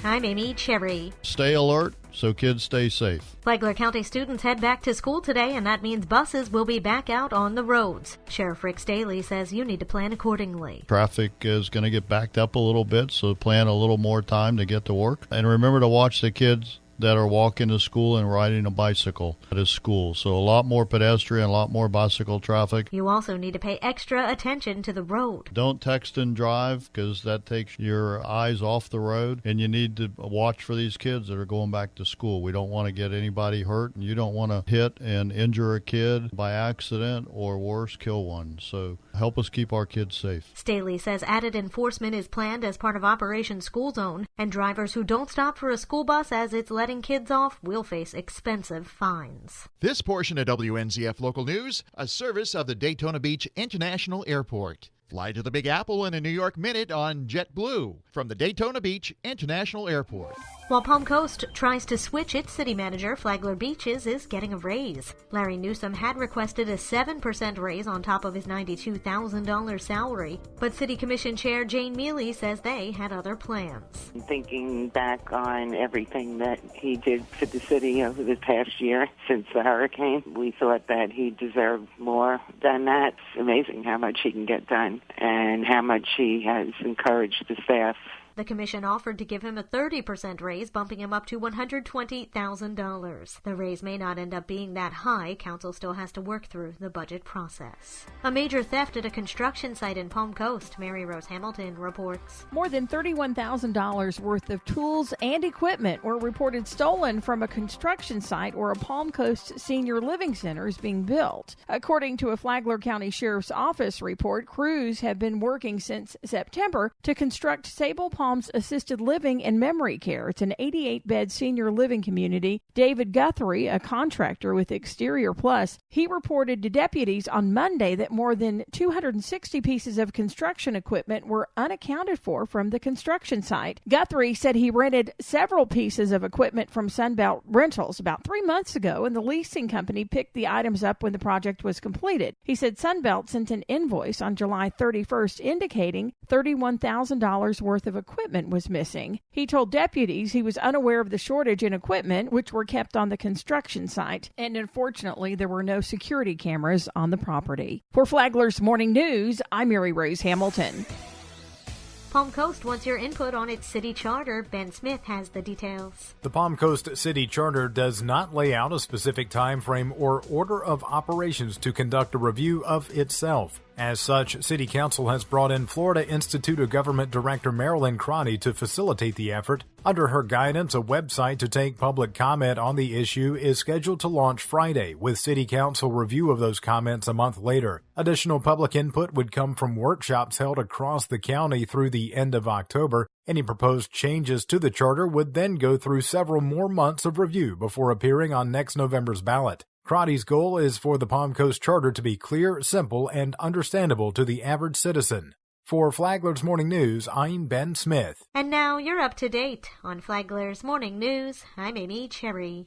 I'm Amy Cherry. Stay alert so kids stay safe. Flagler County students head back to school today, and that means buses will be back out on the roads. Sheriff Rick Staley says you need to plan accordingly. Traffic is going to get backed up a little bit, so plan a little more time to get to work. And remember to watch the kids that are walking to school and riding a bicycle at school. So a lot more pedestrian, a lot more bicycle traffic. You also need to pay extra attention to the road. Don't text and drive because that takes your eyes off the road. And you need to watch for these kids that are going back to school. We don't want to get anybody hurt, and you don't want to hit and injure a kid by accident or worse, kill one. So help us keep our kids safe. Staley says added enforcement is planned as part of Operation School Zone, and drivers who don't stop for a school bus as it's letting kids off will face expensive fines. This portion of WNZF Local News, a service of the Daytona Beach International Airport. Fly to the Big Apple in a New York minute on JetBlue from the Daytona Beach International Airport. While Palm Coast tries to switch its city manager, Flagler Beaches is getting a raise. Larry Newsom had requested a 7% raise on top of his $92,000 salary, but City Commission Chair Jane Mealy says they had other plans. Thinking back on everything that he did for the city over the past year since the hurricane, we thought that he deserved more than that. It's amazing how much he can get done and how much he has encouraged the staff. The commission offered to give him a 30% raise, bumping him up to $120,000. The raise may not end up being that high. Council still has to work through the budget process. A major theft at a construction site in Palm Coast. Mary Rose Hamilton reports. More than $31,000 worth of tools and equipment were reported stolen from a construction site where a Palm Coast senior living center is being built. According to a Flagler County Sheriff's Office report, crews have been working since September to construct Sable Palm's assisted living and memory care. It's an 88-bed senior living community. David Guthrie, a contractor with Exterior Plus, he reported to deputies on Monday that more than 260 pieces of construction equipment were unaccounted for from the construction site. Guthrie said he rented several pieces of equipment from Sunbelt Rentals about 3 months ago, and the leasing company picked the items up when the project was completed. He said Sunbelt sent an invoice on July 31st indicating $31,000 worth of equipment was missing. He told deputies he was unaware of the shortage in equipment, which were kept on the construction site, and unfortunately there were no security cameras on the property. For Flagler's Morning News, I'm Mary Rose Hamilton. Palm Coast wants your input on its city charter. Ben Smith has the details. The Palm Coast City Charter does not lay out a specific time frame or order of operations to conduct a review of itself. As such, City Council has brought in Florida Institute of Government Director Marilyn Crotty to facilitate the effort. Under her guidance, a website to take public comment on the issue is scheduled to launch Friday, with City Council review of those comments a month later. Additional public input would come from workshops held across the county through the end of October. Any proposed changes to the charter would then go through several more months of review before appearing on next November's ballot. Crotty's goal is for the Palm Coast Charter to be clear, simple, and understandable to the average citizen. For Flagler's Morning News, I'm Ben Smith. And now you're up to date on Flagler's Morning News. I'm Amy Cherry.